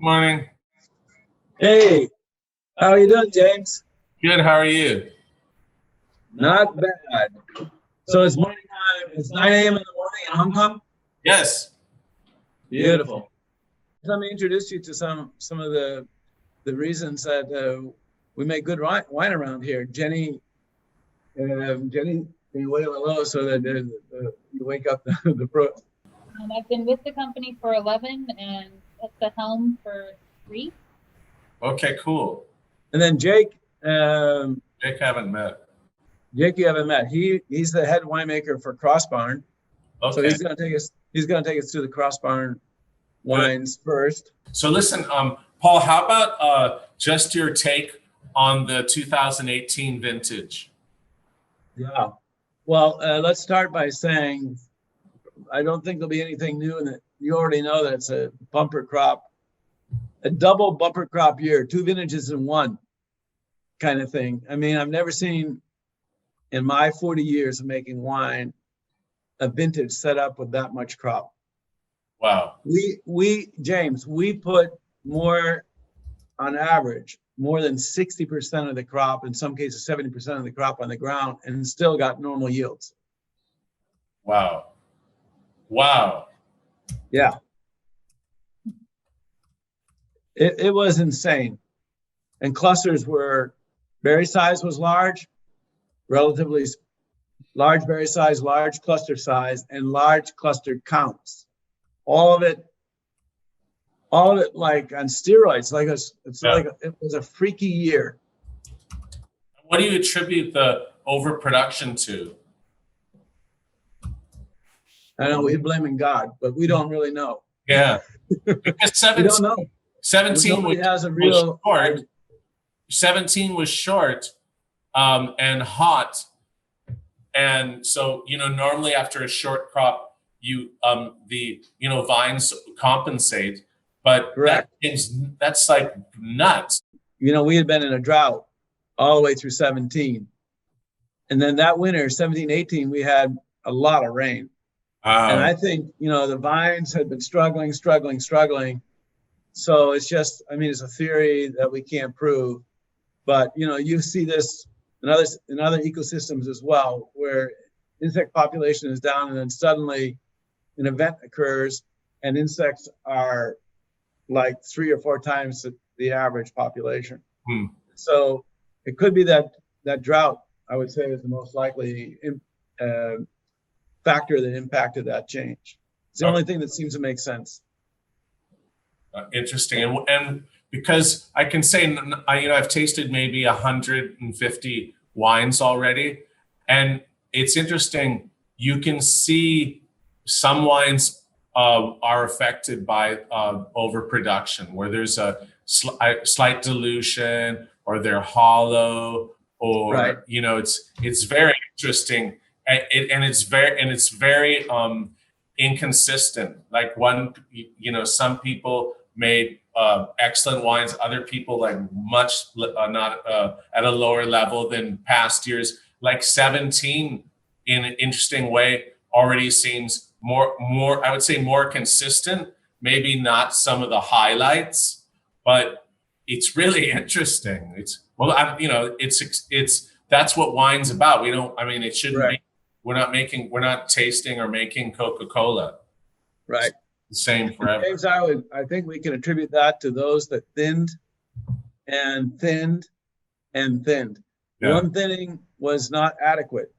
Morning. Hey, how are you doing, James? Good. How are you? Not bad. So it's morning time. It's 9 a.m. in the morning in Hong Kong. Yes. Beautiful. Let me introduce you to some of the reasons that we make good wine around here. Jenny, can you wait a little so that you wake up the pro? I've been with the company for 11 and at the helm for 3. Okay, cool. And then Jake. Jake haven't met. Jake, you haven't met. He's the head winemaker for Crossbarn. Okay. So he's gonna take us through the Crossbarn wines first. So listen, Paul, how about just your take on the 2018 vintage? Yeah. Well, let's start by saying I don't think there'll be anything new in it. You already know that it's a bumper crop, a double bumper crop year, 2 vintages in one kind of thing. I mean, I've never seen in my 40 years of making wine a vintage set up with that much crop. Wow. James, we put more on average, more than 60% of the crop, in some cases 70% of the crop on the ground, and still got normal yields. Wow. Wow. Yeah. It was insane. And clusters were, berry size was large, relatively large berry size, large cluster size, and large cluster counts. All of it like on steroids. It was a freaky year. What do you attribute the overproduction to? I know we're blaming God, but we don't really know. Yeah. Because We don't know. 17 Nobody has a real was short. 17 was short and hot. And so, normally after a short crop, the vines compensate, but that's like nuts. We had been in a drought all the way through 17. And then that winter, 17, 18, we had a lot of rain. And I think, the vines had been struggling. So it's just, it's a theory that we can't prove. But, you see this in other ecosystems as well, where insect population is down and then suddenly an event occurs and insects are like 3 or 4 times the average population. So it could be that drought, I would say, is the most likely factor that impacted that change. It's the only thing that seems to make sense. Interesting. And because I can say, I've tasted maybe 150 wines already. And it's interesting. You can see some wines are affected by overproduction, where there's a slight dilution, or they're hollow, or, right. It's very interesting. And it's very inconsistent. Like some people made excellent wines, other people like much not at a lower level than past years. Like 17, in an interesting way, already seems more I would say more consistent. Maybe not some of the highlights, but it's really interesting. It's that's what wine's about. It shouldn't be. We're not tasting or making Coca-Cola. Right. It's the same forever. James, I think we can attribute that to those that thinned and thinned and thinned. Yeah. One thinning was not adequate.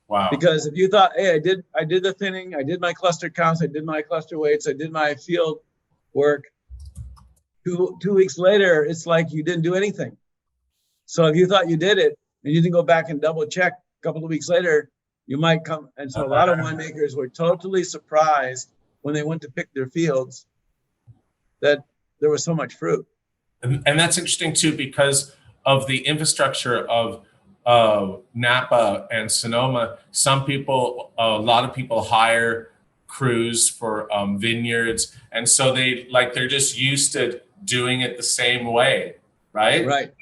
Wow. Because if you thought, hey, I did the thinning, I did my cluster counts, I did my cluster weights, I did my field work, 2 weeks later, it's like you didn't do anything. So if you thought you did it and you didn't go back and double check a couple of weeks later, you might come. And so a lot of winemakers were totally surprised when they went to pick their fields that there was so much fruit. And that's interesting too, because of the infrastructure of Napa and Sonoma. A lot of people hire crews for vineyards. And so they're just used to doing it the same way, right? Right.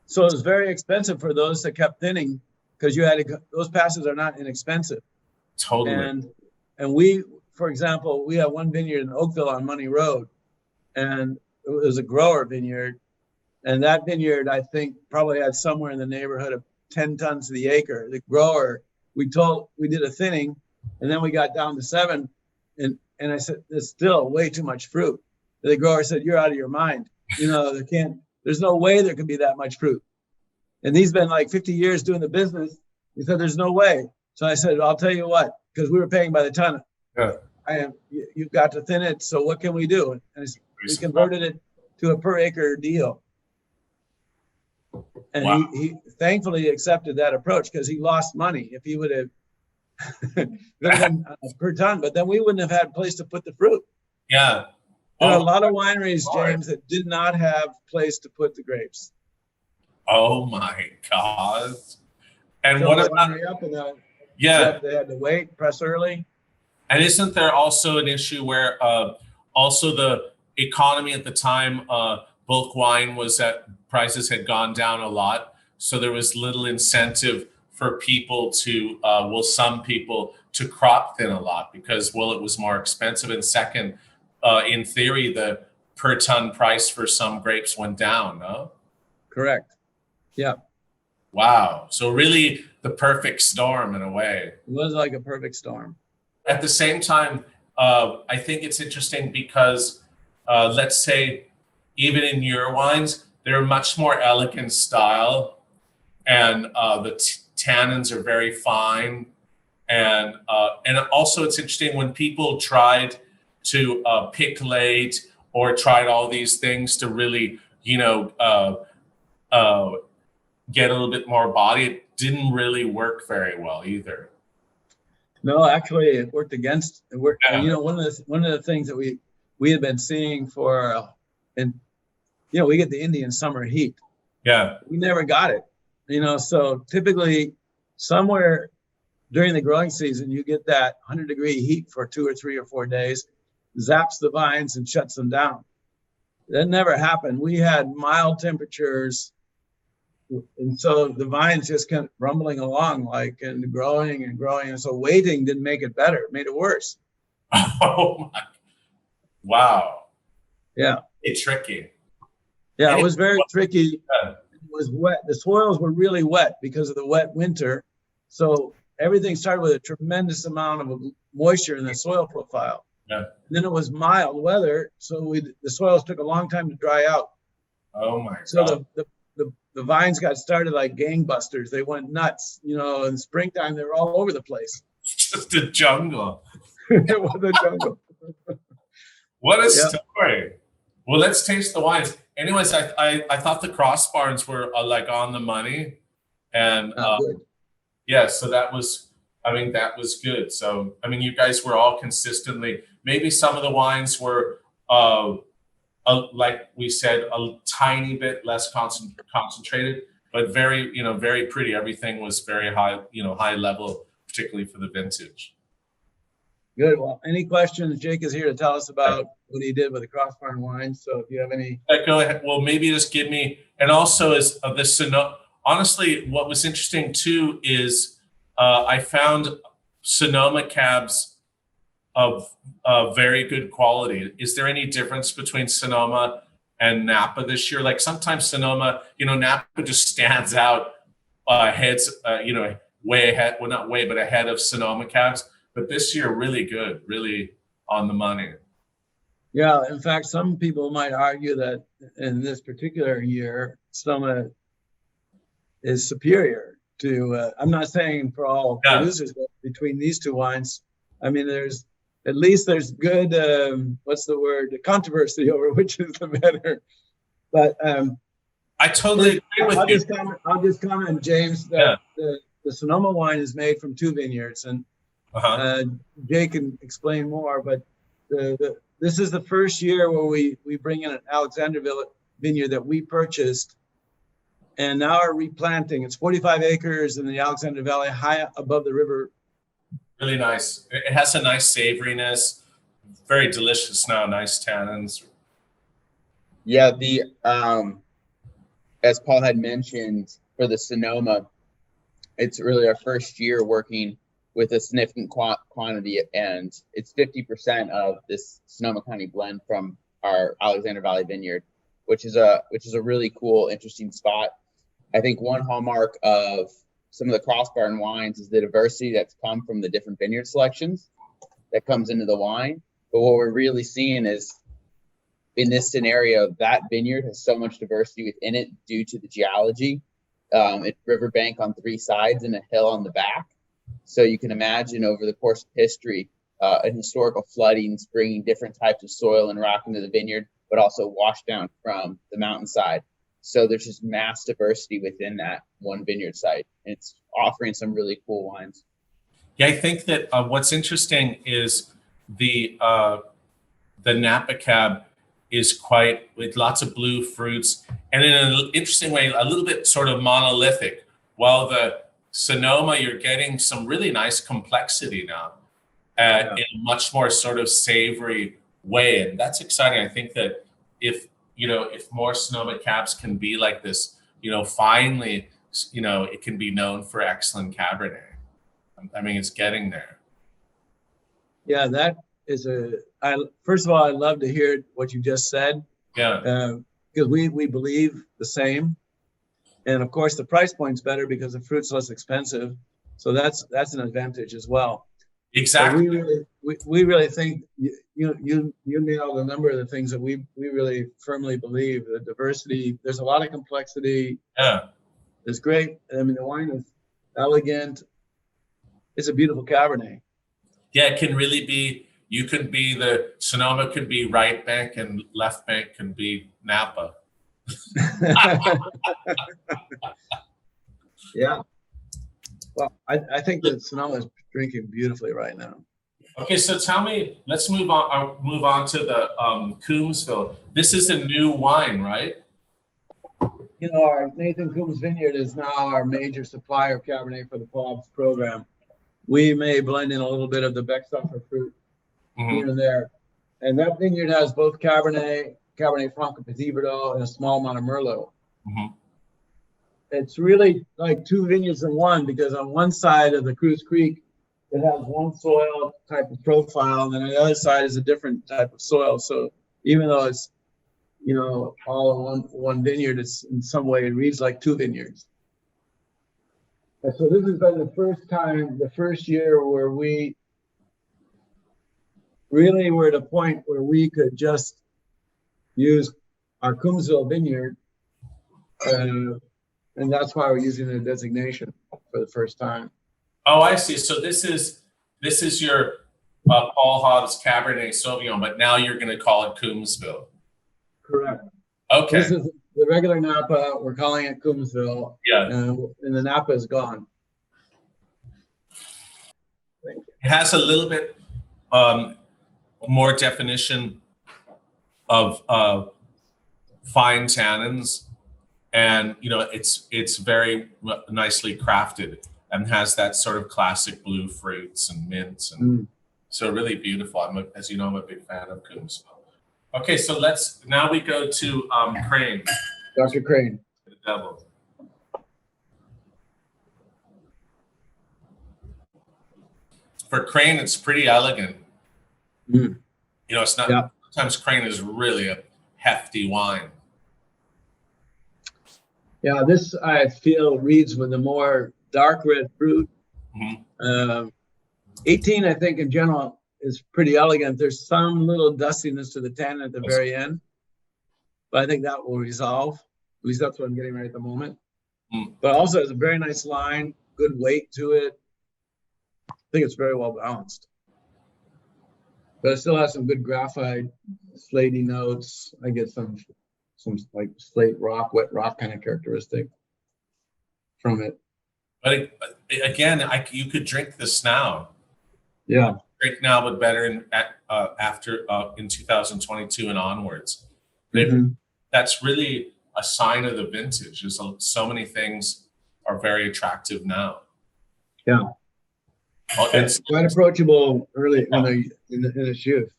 So it was very expensive for those that kept thinning, because those passes are not inexpensive. Totally. And we, for example, we have one vineyard in Oakville on Money Road, and was a grower vineyard. And that vineyard, I think, probably had somewhere in the neighborhood of 10 tons to the acre. The grower, we did a thinning, and then we got down to 7. And I said, there's still way too much fruit. The grower said, you're out of your mind. There's no way there can be that much fruit. And he's been like 50 years doing the business. He said, there's no way. So I said, I'll tell you what, because we were paying by the ton. Yeah. You've got to thin it. So what can we do? And we converted it to a per acre deal. And wow. he thankfully accepted that approach because he lost money. If he would have been per ton, but then we wouldn't have had a place to put the fruit. Yeah. There are a lot of wineries, James, that did not have place to put the grapes. Oh my God. And So what about, they had to wait, press early. and isn't there also an issue where also the economy at the time, bulk wine was at prices had gone down a lot. So there was little incentive for people to, some people to crop thin a lot because, it was more expensive. And second, in theory, the per ton price for some grapes went down, no? Correct. Yeah. Wow. So really the perfect storm in a way. It was like a perfect storm. At the same time, I think it's interesting because let's say even in your wines, they're much more elegant style and the tannins are very fine. And also it's interesting when people tried to pick late or tried all these things to really, get a little bit more body, it didn't really work very well either. No, actually, it worked against. It worked. Yeah. One of the things that we had been seeing we get the Indian summer heat. Yeah, we never got it. So typically, somewhere during the growing season, you get that 100-degree heat for 2 or 3 or 4 days, zaps the vines and shuts them down. That never happened. We had mild temperatures. And so the vines just kept rumbling along and growing. And so waiting didn't make it better. It made it worse. Oh my. Wow. Yeah. It's tricky. Yeah, it was very tricky. It was wet. The soils were really wet because of the wet winter. So everything started with a tremendous amount of moisture in the soil profile. Yeah. And then it was mild weather. So the soils took a long time to dry out. Oh my God. So the vines got started like gangbusters. They went nuts. In springtime, they were all over the place. Just a jungle. It was a jungle. What a story. Well, let's taste the wines. Anyways, I thought the Crossbarns were on the money. And so that was good. So, you guys were all consistently, maybe some of the wines were, like we said, a tiny bit less concentrated, but very, very pretty. Everything was very high, high level, particularly for the vintage. Good. Well, any questions? Jake is here to tell us about what he did with the Crossbarn wines. So if you have any. Go ahead. Well, maybe just give me, and also is of this, honestly, what was interesting too is I found Sonoma cabs of very good quality. Is there any difference between Sonoma and Napa this year? Like sometimes Sonoma, Napa just stands out way ahead. Well, not way, but ahead of Sonoma cabs. But this year, really good, really on the money. Yeah, in fact, some people might argue that in this particular year, Sonoma is superior to. I'm not saying for all producers, but between these two wines, there's good, controversy over which is the better. But I totally agree with you. I'll just comment, James, that the Sonoma wine is made from 2 vineyards, and Jay can explain more. But this is the first year where we bring in an Alexanderville vineyard that we purchased, and now are replanting. It's 45 acres in the Alexander Valley, high above the river. Really nice. It has a nice savoriness, very delicious now, nice tannins. Yeah, as Paul had mentioned, for the Sonoma, it's really our first year working with a significant quantity, and it's 50% of this Sonoma County blend from our Alexander Valley Vineyard, which is a really cool, interesting spot. I think one hallmark of some of the Crossbarn wines is the diversity that's come from the different vineyard selections that comes into the wine. But what we're really seeing is in this scenario, that vineyard has so much diversity within it due to the geology. It's riverbank on 3 sides and a hill on the back. So you can imagine over the course of history, and historical floodings bringing different types of soil and rock into the vineyard, but also washed down from the mountainside. So there's just mass diversity within that one vineyard site. It's offering some really cool wines. Yeah, I think that what's interesting is the Napa Cab is quite with lots of blue fruits, and in an interesting way, a little bit sort of monolithic. While the Sonoma, you're getting some really nice complexity now, in a much more sort of savory way, and that's exciting. I think that if more Sonoma Cabs can be like this, finally, it can be known for excellent Cabernet. I mean, it's getting there. Yeah, that is first of all, I love to hear what you just said. Yeah. Because we believe the same. And of course, the price point's better because the fruit's less expensive. So that's an advantage as well. Exactly. We really think you nailed a number of the things that we really firmly believe. The diversity, there's a lot of complexity. Yeah. It's great. I mean, the wine is elegant. It's a beautiful Cabernet. Yeah, it can really be, the Sonoma could be right bank and left bank can be Napa. Yeah. Well, I think that Sonoma is drinking beautifully right now. Okay, so tell me, let's move on to the Coombsville. This is a new wine, right? Our Nathan Coombs Vineyard is now our major supplier of Cabernet for the Paul Hobbs program. We may blend in a little bit of the Beckstoffer fruit here and there. And that vineyard has both Cabernet Franc and Petit Verdot, and a small amount of Merlot. Mm-hmm. It's really like 2 vineyards in one, because on one side of the Cruz Creek, it has one soil type of profile, and then on the other side is a different type of soil. So even though it's, all in one vineyard, it's in some way, it reads like 2 vineyards. And so this has been the first year where we really were at a point where we could just use our Coombsville vineyard, and that's why we're using the designation for the first time. Oh, I see. So this is your Paul Hobbs Cabernet Sauvignon, but now you're going to call it Coombsville. Correct. Okay. This is the regular Napa. We're calling it Coombsville. Yeah. And the Napa is gone. Thank you. It has a little bit more definition of fine tannins, and it's very nicely crafted and has that sort of classic blue fruits and mints, and so really beautiful. As you know, I'm a big fan of Coombsville. Okay, so now we go to Crane. Dr. Crane. The devil. For Crane, it's pretty elegant. It's not. Yeah. Sometimes Crane is really a hefty wine. Yeah, this I feel reads with a more dark red fruit. 18, I think, in general, is pretty elegant. There's some little dustiness to the tannin at the very end, but I think that will resolve. At least that's what I'm getting right at the moment. But also has a very nice line, good weight to it. I think it's very well balanced. But it still has some good graphite, slaty notes. I get some like slate rock, wet rock kind of characteristic from it. But again, you could drink this now. Yeah. Drink now, but better after in 2022 and onwards. That's really a sign of the vintage. There's so many things are very attractive now. Yeah. It's quite approachable early in its youth.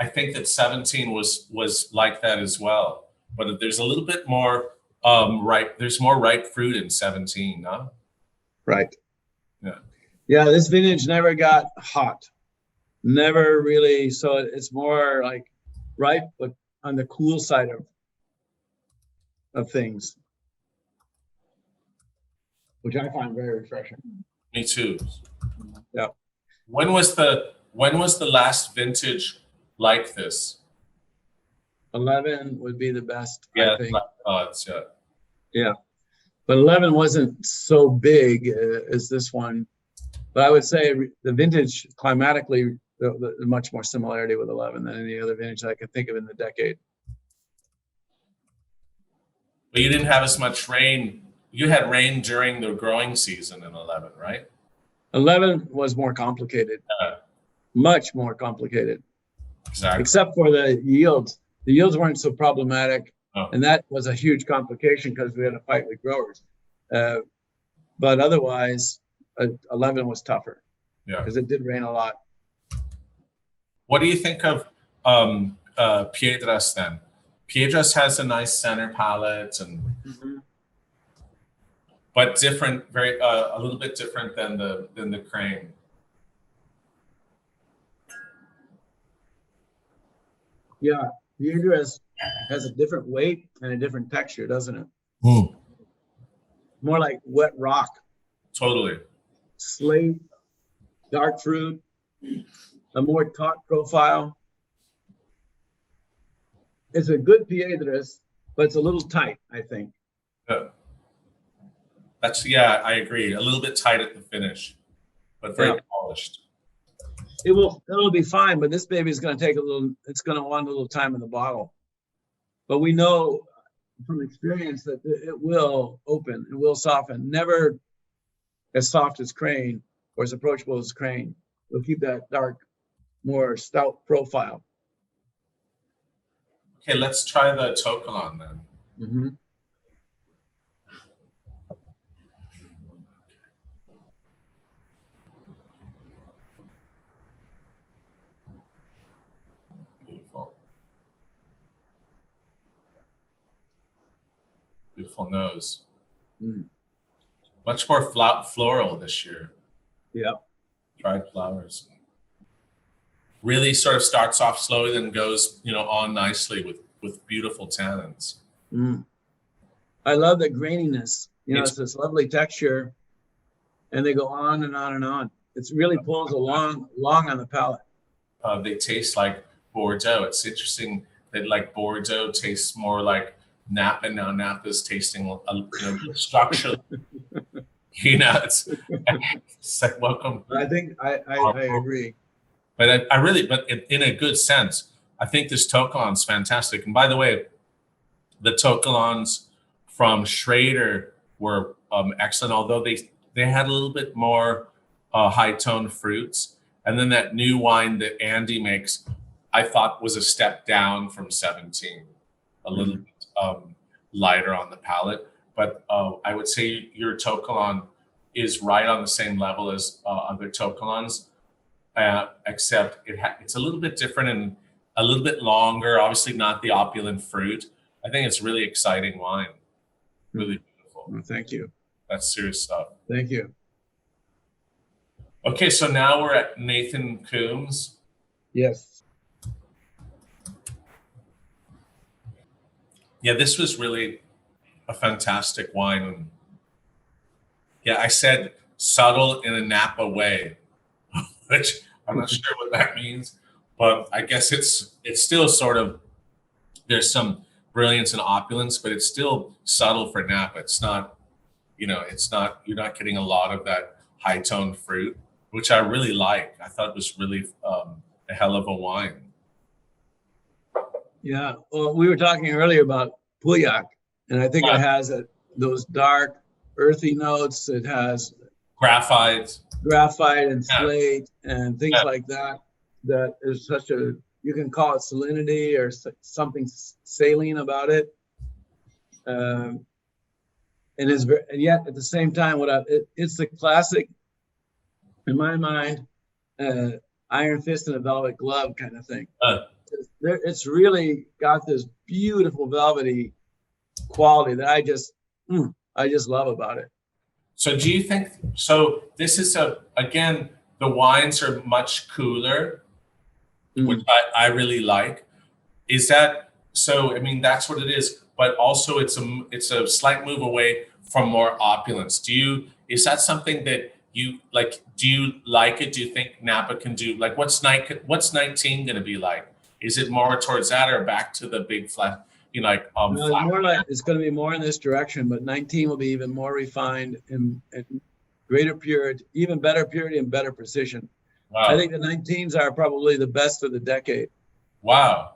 I think that 17 was like that as well, but there's a little bit more ripe. There's more ripe fruit in 17, no? Right. Yeah. Yeah, this vintage never got hot. Never really. So it's more like ripe, but on the cool side of things, which I find very refreshing. Me too. Yeah. When was the last vintage like this? 11 would be the best, Yeah, I think. odds, yeah. Yeah. But 11 wasn't so big as this one. But I would say the vintage climatically, the much more similarity with 11 than any other vintage I can think of in the decade. But you didn't have as much rain. You had rain during the growing season in 11, right? 11 was more complicated, much more complicated, Exactly. except for the yields. The yields weren't so problematic, Oh. and that was a huge complication because we had to fight with growers. But otherwise, 11 was tougher Yeah. because it did rain a lot. What do you think of Piedras then? Piedras has a nice center palate, and but different, very a little bit different than the Crane. Yeah, Piedras has a different weight and a different texture, doesn't it? More like wet rock, Totally. slate, dark fruit, a more taut profile. It's a good Piedras, but it's a little tight, I think. Yeah. I agree. A little bit tight at the finish, but very polished. It'll be fine, but this baby is going to take it's going to want a little time in the bottle. But we know from experience that it will open, it will soften. Never as soft as Crane or as approachable as Crane. We'll keep that dark, more stout profile. Okay, let's try the To Kalon then. Mm-hmm. Beautiful. Beautiful nose. Mm. Much more floral this year. Yeah. Dried flowers. Really sort of starts off slowly, then goes, on nicely with beautiful tannins. Mm. I love the graininess. It's this lovely texture, and they go on and on and on. It really pulls long on the palate. They taste like Bordeaux. It's interesting that like Bordeaux tastes more like Napa. Now Napa's tasting structurally. It's like welcome. I think I agree. But in a good sense, I think this To Kalon's fantastic. And by the way, the To Kalons from Schrader were excellent, although they had a little bit more high-toned fruits. And then that new wine that Andy makes, I thought was a step down from 17, a little bit lighter on the palate. But I would say your To Kalon is right on the same level as other To Kalons. Except it's a little bit different and a little bit longer, obviously not the opulent fruit. I think it's really exciting wine. Really beautiful. Well, thank you. That's serious stuff. Thank you. Okay, so now we're at Nathan Coombs. Yes. Yeah, this was really a fantastic wine. Yeah, I said subtle in a Napa way, which I'm not sure what that means, but I guess it's still sort of, there's some brilliance and opulence, but it's still subtle for Napa. It's not, you're not getting a lot of that high toned fruit, which I really like. I thought it was really a hell of a wine. Yeah. Well, we were talking earlier about Pauillac, and I think it has those dark, earthy notes. It has Graphite and slate and things like that. That is such you can call it salinity or something saline about it. And yet at the same time, it's the classic, in my mind, iron fist in a velvet glove kind of thing. It's really got this beautiful velvety quality that I just love about it. So do you think, so this is again, the wines are much cooler, which I really like. Is that so? I mean, that's what it is. But also, it's a slight move away from more opulence. Is that something that you like? Do you like it? Do you think Napa can do like what's 19 going to be like? Is it more towards that or back to the big flat? You know, like No, it's more like it's going to be more in this direction, but 19 will be even more refined and greater purity, even better purity and better precision. Wow. I think the 19s are probably the best of the decade. Wow.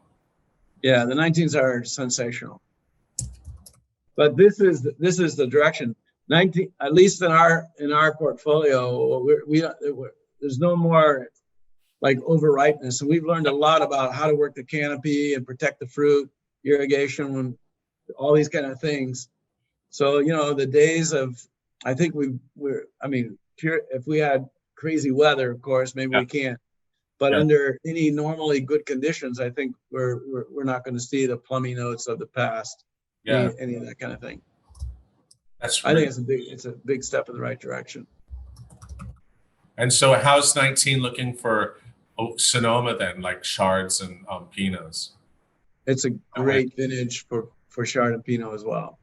Yeah, the 19s are sensational. But this is the direction. 19, at least in our portfolio, there's no more like overripeness, and we've learned a lot about how to work the canopy and protect the fruit, irrigation, and all these kind of things. So the days of, I think if we had crazy weather, of course, maybe we can't. But under any normally good conditions, I think we're not going to see the plummy notes of the past. Yeah. Any of that kind of thing. I think it's a big step in the right direction. And so, how's 19 looking for Sonoma then, like Chards and Pinots? It's a great vintage for Chard and Pinot as well.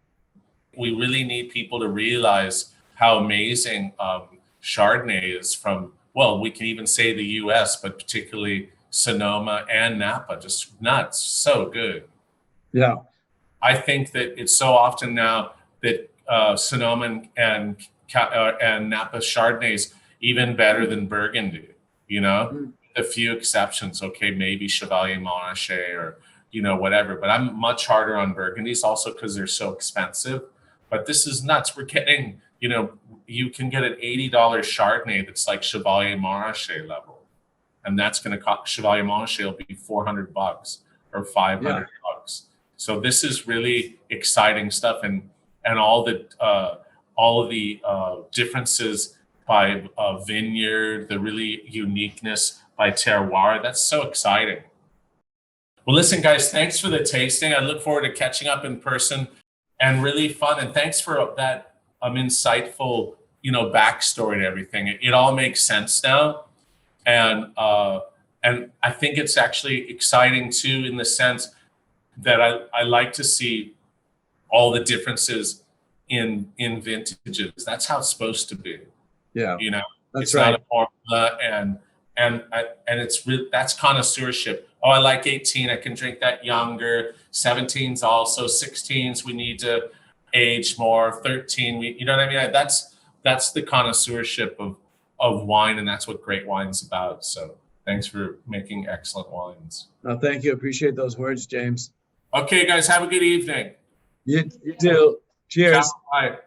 We really need people to realize how amazing Chardonnay is from, well, we can even say the U.S., but particularly Sonoma and Napa, just nuts, so good. Yeah. I think that it's so often now that Sonoma and Napa Chardonnays even better than Burgundy, a few exceptions. Okay, maybe Chevalier Montrachet or, whatever. But I'm much harder on Burgundies also because they're so expensive. But this is nuts. We're getting, you can get an $80 Chardonnay that's like Chevalier Montrachet level. And that's going to cost, Chevalier Montrachet will be $400 or $500. So this is really exciting stuff, and all of the differences by vineyard, the really uniqueness by terroir. That's so exciting. Well, listen, guys, thanks for the tasting. I look forward to catching up in person, and really fun. And thanks for that insightful, backstory and everything. It all makes sense now, and I think it's actually exciting too, in the sense that I like to see all the differences in vintages. That's how it's supposed to be. Yeah, that's it's right. Not a formula, and it's really, that's connoisseurship. Oh, I like 18. I can drink that younger. 17s also. 16s we need to age more. 13, you know what I mean? That's the connoisseurship of wine, and that's what great wine's about. So thanks for making excellent wines. No, thank you. Appreciate those words, James. Okay, guys, have a good evening. You too. Cheers. Bye.